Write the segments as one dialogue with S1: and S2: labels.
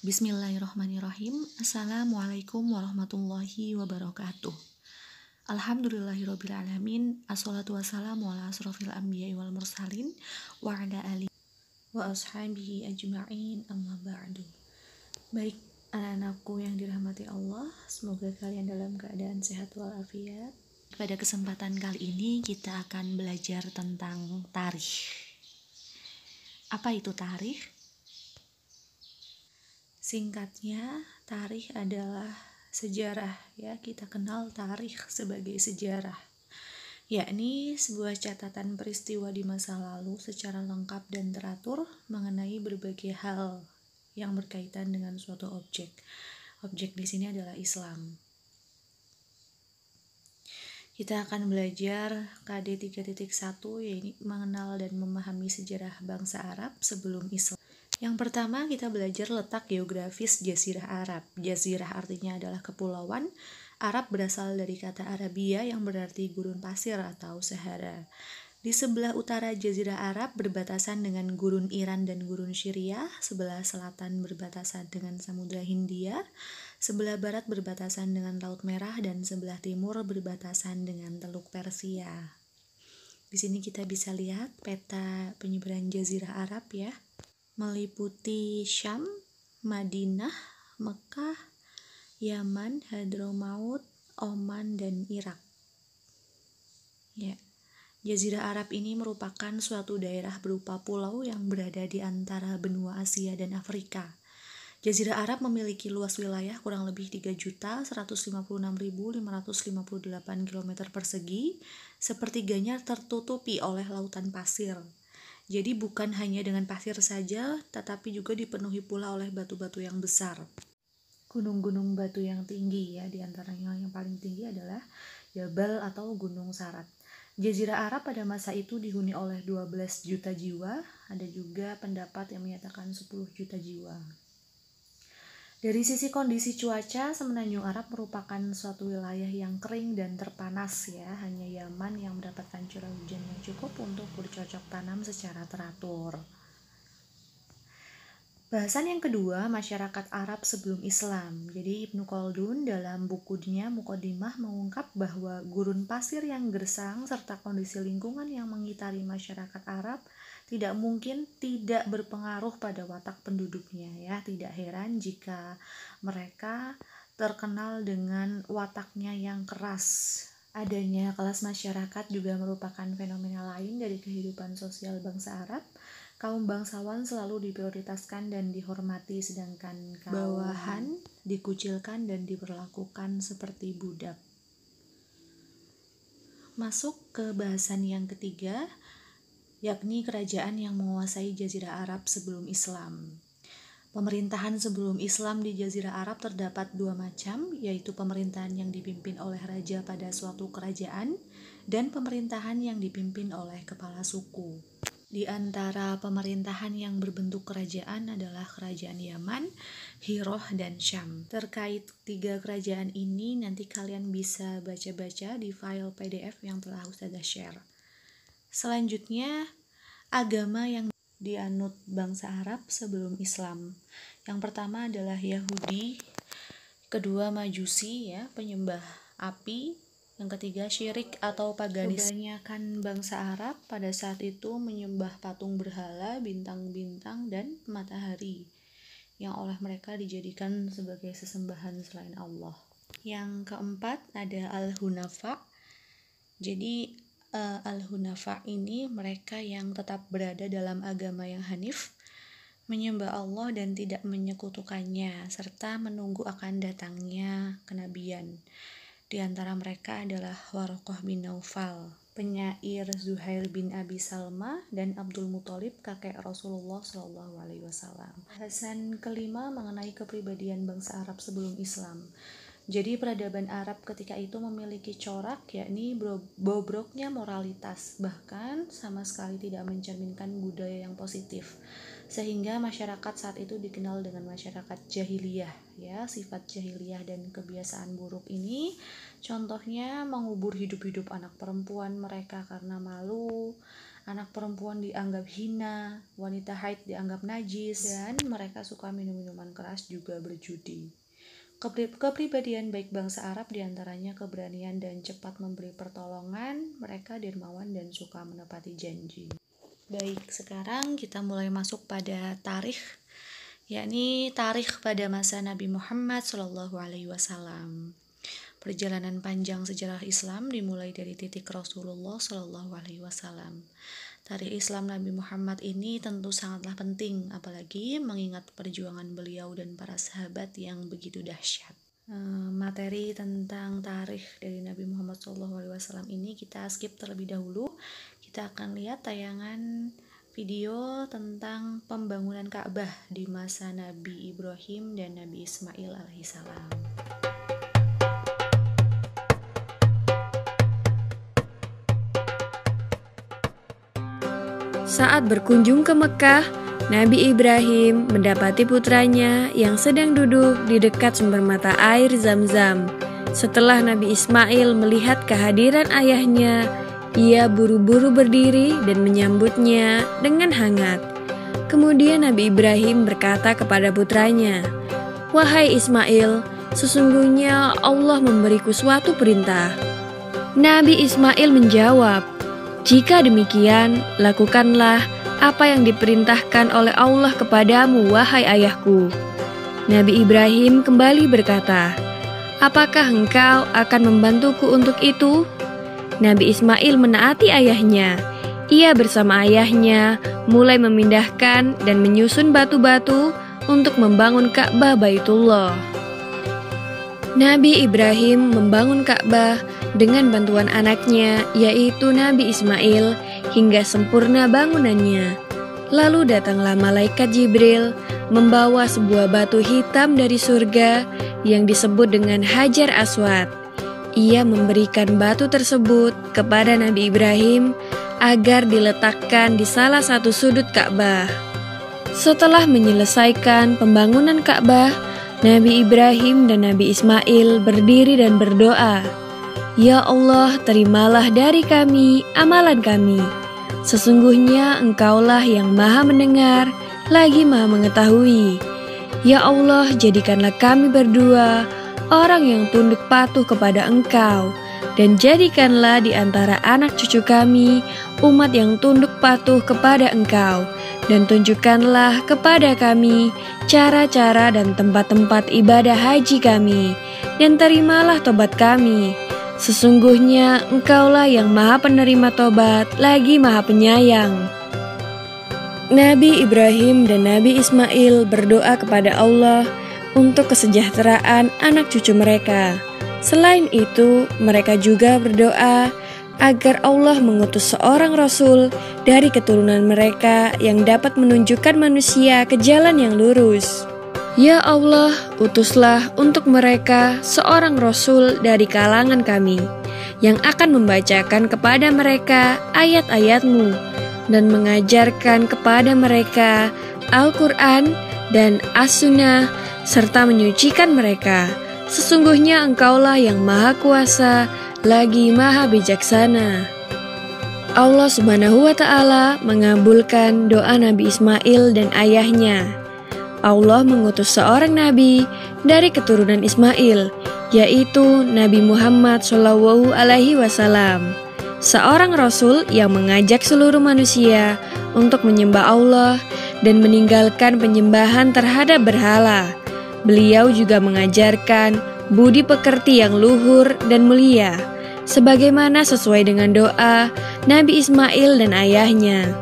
S1: Bismillahirrahmanirrahim. Assalamualaikum warahmatullahi wabarakatuh. Alhamdulillahirrabbilalamin. Assalatu wassalamu ala asrofil anbiya'i wal mursalin wa ala alihi wa ashabihi ajma'in, amma ba'du. Baik anak-anakku yang dirahmati Allah, semoga kalian dalam keadaan sehat walafiat. Pada kesempatan kali ini kita akan belajar tentang tarikh. Apa itu tarikh? Singkatnya, tarikh adalah sejarah, ya. Kita kenal tarikh sebagai sejarah, yakni sebuah catatan peristiwa di masa lalu secara lengkap dan teratur mengenai berbagai hal yang berkaitan dengan suatu objek. Objek di sini adalah Islam. Kita akan belajar KD 3.1, yaitu mengenal dan memahami sejarah bangsa Arab sebelum Islam. Yang pertama, kita belajar letak geografis Jazirah Arab. Jazirah artinya adalah kepulauan. Arab berasal dari kata Arabia yang berarti gurun pasir atau Sahara. Di sebelah utara Jazirah Arab berbatasan dengan gurun Iran dan gurun Syria, sebelah selatan berbatasan dengan Samudra Hindia, sebelah barat berbatasan dengan Laut Merah, dan sebelah timur berbatasan dengan Teluk Persia. Di sini kita bisa lihat peta penyebaran Jazirah Arab, ya. Meliputi Syam, Madinah, Mekah, Yaman, Hadramaut, Oman, dan Irak. Ya. Jazirah Arab ini merupakan suatu daerah berupa pulau yang berada di antara benua Asia dan Afrika. Jazirah Arab memiliki luas wilayah kurang lebih 3.156.558 km persegi, sepertiganya tertutupi oleh lautan pasir. Jadi bukan hanya dengan pasir saja, tetapi juga dipenuhi pula oleh batu-batu yang besar. Gunung-gunung batu yang tinggi, ya, di antaranya yang paling tinggi adalah Jabal atau Gunung Sarat. Jazirah Arab pada masa itu dihuni oleh 12 juta jiwa, ada juga pendapat yang menyatakan 10 juta jiwa. Dari sisi kondisi cuaca, Semenanjung Arab merupakan suatu wilayah yang kering dan terpanas, ya. Hanya Yaman yang mendapatkan curah hujan yang cukup untuk bercocok tanam secara teratur. Bahasan yang kedua, masyarakat Arab sebelum Islam. Jadi Ibnu Khaldun dalam bukunya Muqaddimah mengungkap bahwa gurun pasir yang gersang serta kondisi lingkungan yang mengitari masyarakat Arab tidak mungkin tidak berpengaruh pada watak penduduknya, ya. Tidak heran jika mereka terkenal dengan wataknya yang keras. Adanya kelas masyarakat juga merupakan fenomena lain dari kehidupan sosial bangsa Arab. Kaum bangsawan selalu diprioritaskan dan dihormati, sedangkan kaum bawahan dikucilkan dan diperlakukan seperti budak. Masuk ke bahasan yang ketiga, yakni kerajaan yang menguasai Jazirah Arab sebelum Islam. Pemerintahan sebelum Islam di Jazirah Arab terdapat dua macam, yaitu pemerintahan yang dipimpin oleh raja pada suatu kerajaan dan pemerintahan yang dipimpin oleh kepala suku. Di antara pemerintahan yang berbentuk kerajaan adalah kerajaan Yaman, Hiroh, dan Syam. Terkait tiga kerajaan ini nanti kalian bisa baca-baca di file PDF yang telah Ustazah share. Selanjutnya, agama yang dianut bangsa Arab sebelum Islam. Yang pertama adalah Yahudi, kedua Majusi, ya, penyembah api, yang ketiga syirik atau paganis. Kebanyakan bangsa Arab pada saat itu menyembah patung berhala, bintang-bintang, dan matahari yang oleh mereka dijadikan sebagai sesembahan selain Allah. Yang keempat ada Al-Hunafa. Jadi Al-Hunafa ini mereka yang tetap berada dalam agama yang hanif, menyembah Allah dan tidak menyekutukannya, serta menunggu akan datangnya kenabian. Di antara mereka adalah Waraqah bin Naufal, penyair Zuhair bin Abi Salma, dan Abdul Muthalib, kakek Rasulullah SAW. Bahasan kelima mengenai kepribadian bangsa Arab sebelum Islam. Jadi peradaban Arab ketika itu memiliki corak, yakni bobroknya moralitas, bahkan sama sekali tidak mencerminkan budaya yang positif. Sehingga masyarakat saat itu dikenal dengan masyarakat jahiliyah, ya. Sifat jahiliyah dan kebiasaan buruk ini contohnya mengubur hidup-hidup anak perempuan mereka karena malu, anak perempuan dianggap hina, wanita haid dianggap najis, dan mereka suka minum minuman keras juga berjudi. Kepribadian baik bangsa Arab diantaranya keberanian dan cepat memberi pertolongan, mereka dermawan dan suka menepati janji. Baik, sekarang kita mulai masuk pada tarikh, yakni tarikh pada masa Nabi Muhammad SAW. Perjalanan panjang sejarah Islam dimulai dari titik Rasulullah SAW. Tarikh Islam Nabi Muhammad ini tentu sangatlah penting, apalagi mengingat perjuangan beliau dan para sahabat yang begitu dahsyat. Materi tentang tarikh dari Nabi Muhammad SAW ini kita skip terlebih dahulu. Kita akan lihat tayangan video tentang pembangunan Ka'bah di masa Nabi Ibrahim dan Nabi Ismail alaihissalam.
S2: Saat berkunjung ke Mekah, Nabi Ibrahim mendapati putranya yang sedang duduk di dekat sumber mata air Zam-Zam. Setelah Nabi Ismail melihat kehadiran ayahnya, ia buru-buru berdiri dan menyambutnya dengan hangat. Kemudian Nabi Ibrahim berkata kepada putranya, "Wahai Ismail, sesungguhnya Allah memberiku suatu perintah." Nabi Ismail menjawab, "Jika demikian, lakukanlah apa yang diperintahkan oleh Allah kepadamu, wahai ayahku." Nabi Ibrahim kembali berkata, "Apakah engkau akan membantuku untuk itu?" Nabi Ismail menaati ayahnya. Ia bersama ayahnya mulai memindahkan dan menyusun batu-batu untuk membangun Ka'bah Baitullah. Nabi Ibrahim membangun Ka'bah dengan bantuan anaknya, yaitu Nabi Ismail, hingga sempurna bangunannya. Lalu datanglah malaikat Jibril membawa sebuah batu hitam dari surga yang disebut dengan Hajar Aswad. Ia memberikan batu tersebut kepada Nabi Ibrahim agar diletakkan di salah satu sudut Ka'bah. Setelah menyelesaikan pembangunan Ka'bah, Nabi Ibrahim dan Nabi Ismail berdiri dan berdoa, "Ya Allah, terimalah dari kami amalan kami. Sesungguhnya Engkaulah yang Maha Mendengar, lagi Maha Mengetahui. Ya Allah, jadikanlah kami berdua orang yang tunduk patuh kepada Engkau, dan jadikanlah di antara anak cucu kami umat yang tunduk patuh kepada Engkau, dan tunjukkanlah kepada kami cara-cara dan tempat-tempat ibadah haji kami, dan terimalah tobat kami. Sesungguhnya Engkaulah yang Maha Penerima tobat, lagi Maha Penyayang." Nabi Ibrahim dan Nabi Ismail berdoa kepada Allah untuk kesejahteraan anak cucu mereka. Selain itu, mereka juga berdoa agar Allah mengutus seorang Rasul dari keturunan mereka yang dapat menunjukkan manusia ke jalan yang lurus. Ya Allah, utuslah untuk mereka seorang Rasul dari kalangan kami, yang akan membacakan kepada mereka ayat-ayat-Mu dan mengajarkan kepada mereka Al-Quran dan As-Sunnah, serta menyucikan mereka. Sesungguhnya Engkaulah yang Maha Kuasa, lagi Maha Bijaksana. Allah Subhanahu wa Ta'ala mengabulkan doa Nabi Ismail dan ayahnya. Allah mengutus seorang nabi dari keturunan Ismail, yaitu Nabi Muhammad SAW, seorang rasul yang mengajak seluruh manusia untuk menyembah Allah dan meninggalkan penyembahan terhadap berhala. Beliau juga mengajarkan budi pekerti yang luhur dan mulia, sebagaimana sesuai dengan doa Nabi Ismail dan ayahnya.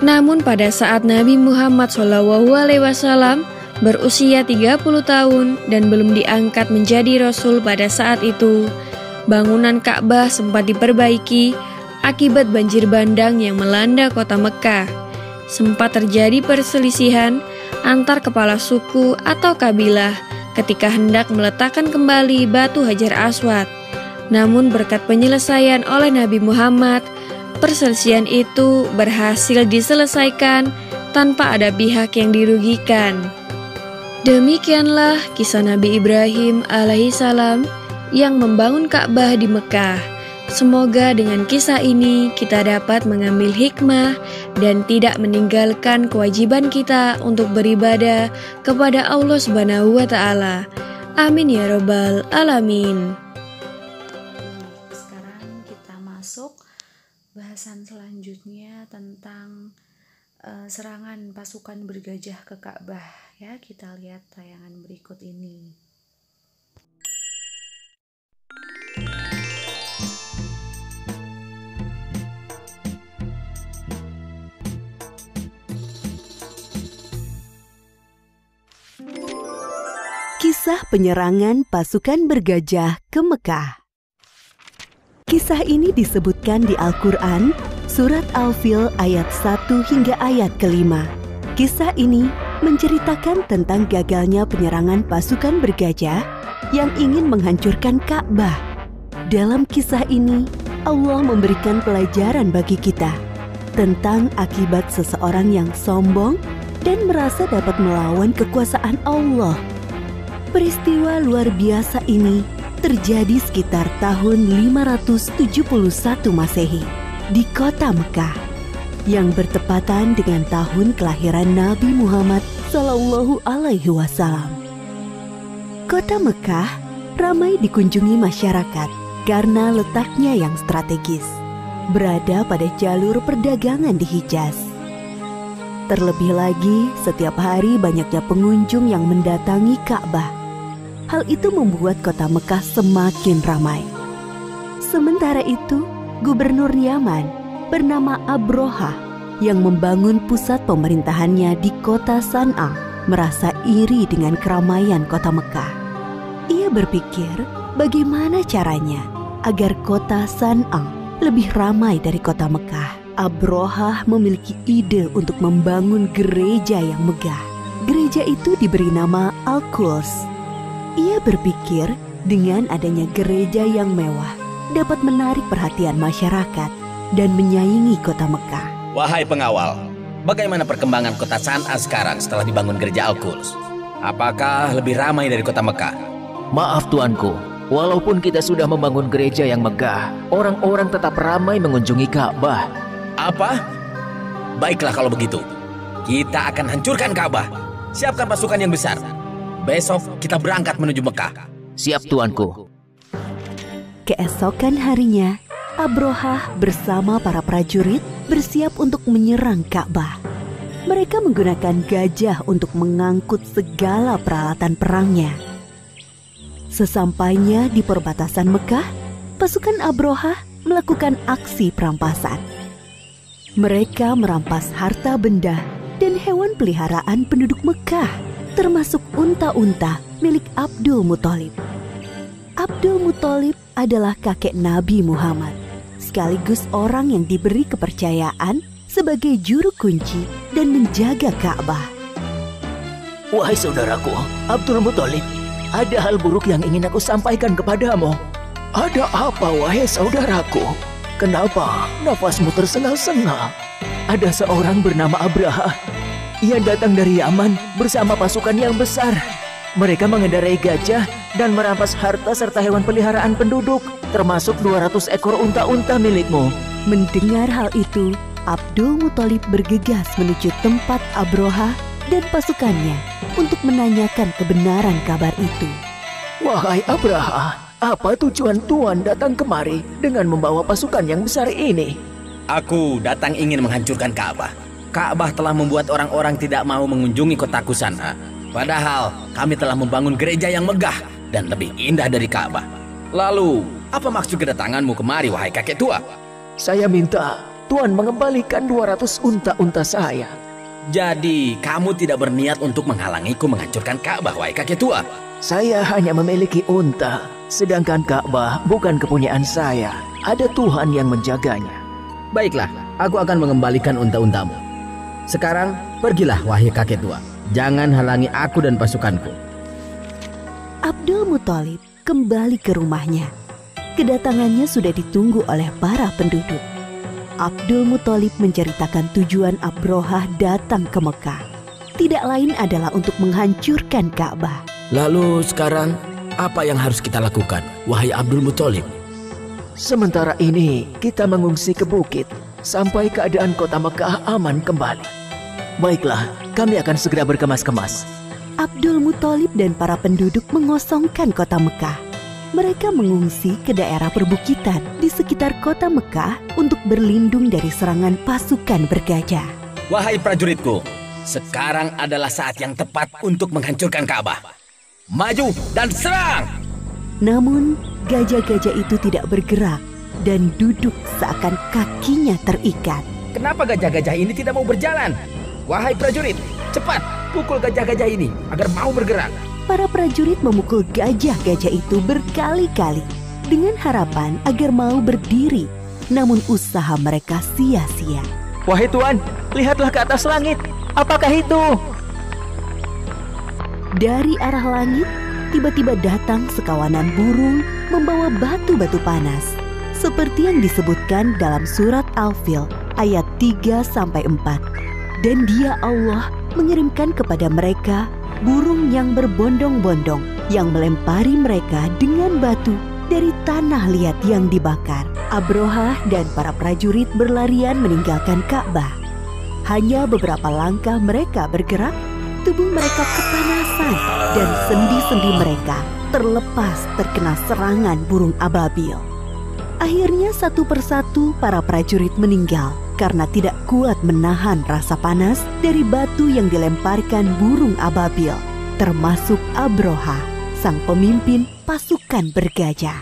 S2: Namun pada saat Nabi Muhammad SAW berusia 30 tahun dan belum diangkat menjadi rasul pada saat itu, bangunan Ka'bah sempat diperbaiki akibat banjir bandang yang melanda kota Mekah. Sempat terjadi perselisihan antar kepala suku atau kabilah ketika hendak meletakkan kembali batu Hajar Aswad. Namun berkat penyelesaian oleh Nabi Muhammad, perselisihan itu berhasil diselesaikan tanpa ada pihak yang dirugikan. Demikianlah kisah Nabi Ibrahim alaihissalam yang membangun Ka'bah di Mekah. Semoga dengan kisah ini kita dapat mengambil hikmah dan tidak meninggalkan kewajiban kita untuk beribadah kepada Allah Subhanahu wa Ta'ala. Amin ya Rabbal Alamin.
S1: Sekarang kita masuk bahasan selanjutnya tentang serangan pasukan bergajah ke Ka'bah. Ya, kita lihat tayangan berikut ini.
S3: Kisah penyerangan pasukan bergajah ke Mekah. Kisah ini disebutkan di Al-Quran, Surat Al-Fil ayat 1 hingga ayat ke-5. Kisah ini menceritakan tentang gagalnya penyerangan pasukan bergajah yang ingin menghancurkan Ka'bah. Dalam kisah ini, Allah memberikan pelajaran bagi kita tentang akibat seseorang yang sombong dan merasa dapat melawan kekuasaan Allah. Peristiwa luar biasa ini terjadi sekitar tahun 571 Masehi di kota Mekah yang bertepatan dengan tahun kelahiran Nabi Muhammad Sallallahu Alaihi Wasallam. Kota Mekah ramai dikunjungi masyarakat karena letaknya yang strategis, berada pada jalur perdagangan di Hijaz. Terlebih lagi, setiap hari banyaknya pengunjung yang mendatangi Ka'bah. Hal itu membuat kota Mekah semakin ramai. Sementara itu, Gubernur Yaman bernama Abroha yang membangun pusat pemerintahannya di kota San'a merasa iri dengan keramaian kota Mekah. Ia berpikir bagaimana caranya agar kota San'a lebih ramai dari kota Mekah. Abroha memiliki ide untuk membangun gereja yang megah. Gereja itu diberi nama Al-Quds. Ia berpikir dengan adanya gereja yang mewah dapat menarik perhatian masyarakat dan menyaingi kota Mekah.
S4: Wahai pengawal, bagaimana perkembangan kota San'a sekarang setelah dibangun gereja Al-Quds? Apakah lebih ramai dari kota Mekah?
S5: Maaf tuanku, walaupun kita sudah membangun gereja yang megah, orang-orang tetap ramai mengunjungi Ka'bah.
S4: Apa? Baiklah kalau begitu, kita akan hancurkan Ka'bah. Siapkan pasukan yang besar. Besok kita berangkat menuju Mekah.
S5: Siap tuanku.
S3: Keesokan harinya, Abroha bersama para prajurit bersiap untuk menyerang Ka'bah. Mereka menggunakan gajah untuk mengangkut segala peralatan perangnya. Sesampainya di perbatasan Mekah, pasukan Abroha melakukan aksi perampasan. Mereka merampas harta benda dan hewan peliharaan penduduk Mekah, termasuk unta-unta milik Abdul Muthalib. Abdul Muthalib adalah kakek Nabi Muhammad, sekaligus orang yang diberi kepercayaan sebagai juru kunci dan menjaga Ka'bah.
S5: Wahai saudaraku, Abdul Muthalib, ada hal buruk yang ingin aku sampaikan kepadamu. Ada apa, wahai saudaraku? Kenapa nafasmu tersengal-sengal? Ada seorang bernama Abraha. Ia datang dari Yaman bersama pasukan yang besar. Mereka mengendarai gajah dan merampas harta serta hewan peliharaan penduduk, termasuk 200 ekor unta-unta milikmu.
S3: Mendengar hal itu, Abdul Muthalib bergegas menuju tempat Abroha dan pasukannya untuk menanyakan kebenaran kabar itu.
S5: Wahai Abraha, apa tujuan Tuan datang kemari dengan membawa pasukan yang besar ini?
S4: Aku datang ingin menghancurkan Ka'bah. Ka'bah telah membuat orang-orang tidak mau mengunjungi kotaku San'a. Padahal kami telah membangun gereja yang megah dan lebih indah dari Ka'bah. Lalu, apa maksud kedatanganmu kemari, wahai kakek tua?
S5: Saya minta Tuan mengembalikan 200 unta-unta saya.
S4: Jadi, kamu tidak berniat untuk menghalangiku menghancurkan Ka'bah, wahai kakek tua?
S5: Saya hanya memiliki unta, sedangkan Ka'bah bukan kepunyaan saya. Ada Tuhan yang menjaganya.
S4: Baiklah, aku akan mengembalikan unta-untamu. Sekarang, pergilah wahai kakek tua. Jangan halangi aku dan pasukanku.
S3: Abdul Muthalib kembali ke rumahnya. Kedatangannya sudah ditunggu oleh para penduduk. Abdul Muthalib menceritakan tujuan Abroha datang ke Mekah. Tidak lain adalah untuk menghancurkan Ka'bah.
S4: Lalu sekarang, apa yang harus kita lakukan, wahai Abdul Muthalib?
S5: Sementara ini kita mengungsi ke bukit sampai keadaan kota Mekah aman kembali. Baiklah, kami akan segera berkemas-kemas.
S3: Abdul Muthalib dan para penduduk mengosongkan kota Mekah. Mereka mengungsi ke daerah perbukitan di sekitar kota Mekah untuk berlindung dari serangan pasukan bergajah.
S4: Wahai prajuritku, sekarang adalah saat yang tepat untuk menghancurkan Ka'bah. Maju dan serang!
S3: Namun, gajah-gajah itu tidak bergerak dan duduk seakan kakinya terikat.
S4: Kenapa gajah-gajah ini tidak mau berjalan? Wahai prajurit, cepat pukul gajah-gajah ini agar mau bergerak.
S3: Para prajurit memukul gajah-gajah itu berkali-kali dengan harapan agar mau berdiri. Namun usaha mereka sia-sia.
S5: Wahai Tuan, lihatlah ke atas langit. Apakah itu?
S3: Dari arah langit, tiba-tiba datang sekawanan burung membawa batu-batu panas. Seperti yang disebutkan dalam surat Al-Fil ayat 3-4. Dan Dia Allah mengirimkan kepada mereka burung yang berbondong-bondong yang melempari mereka dengan batu dari tanah liat yang dibakar. Abrohah dan para prajurit berlarian meninggalkan Ka'bah. Hanya beberapa langkah mereka bergerak, tubuh mereka kepanasan dan sendi-sendi mereka terlepas terkena serangan burung ababil. Akhirnya satu persatu para prajurit meninggal karena tidak kuat menahan rasa panas dari batu yang dilemparkan burung ababil, termasuk Abrohah, sang pemimpin pasukan bergajah.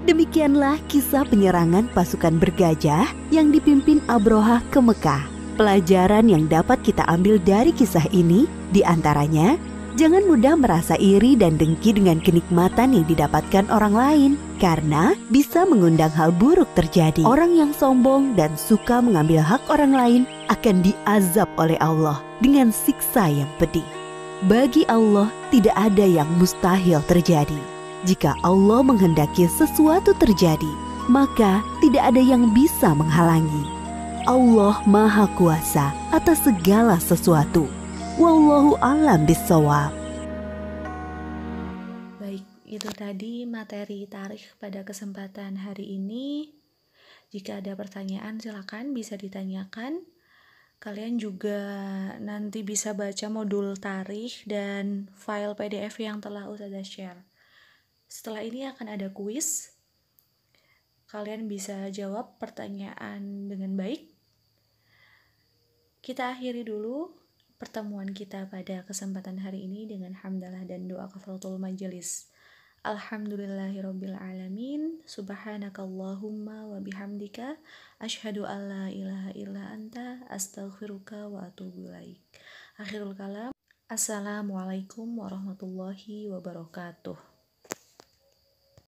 S3: Demikianlah kisah penyerangan pasukan bergajah yang dipimpin Abrohah ke Mekah. Pelajaran yang dapat kita ambil dari kisah ini diantaranya, jangan mudah merasa iri dan dengki dengan kenikmatan yang didapatkan orang lain, karena bisa mengundang hal buruk terjadi. Orang yang sombong dan suka mengambil hak orang lain akan diazab oleh Allah dengan siksa yang pedih. Bagi Allah tidak ada yang mustahil terjadi. Jika Allah menghendaki sesuatu terjadi, maka tidak ada yang bisa menghalangi. Allah Maha Kuasa atas segala sesuatu. Wallahu a'lam bishawab.
S1: Baik, itu tadi materi tarikh pada kesempatan hari ini. Jika ada pertanyaan silakan bisa ditanyakan. Kalian juga nanti bisa baca modul tarikh dan file PDF yang telah Ustazah share. Setelah ini akan ada kuis. Kalian bisa jawab pertanyaan dengan baik. Kita akhiri dulu pertemuan kita pada kesempatan hari ini dengan hamdalah dan doa kafaratul majelis. Alhamdulillahirabbil alamin. Subhanakallahumma wa bihamdika asyhadu an la ilaha illa anta astaghfiruka wa atubu ilaik. Akhirul kalam. Assalamualaikum warahmatullahi wabarakatuh.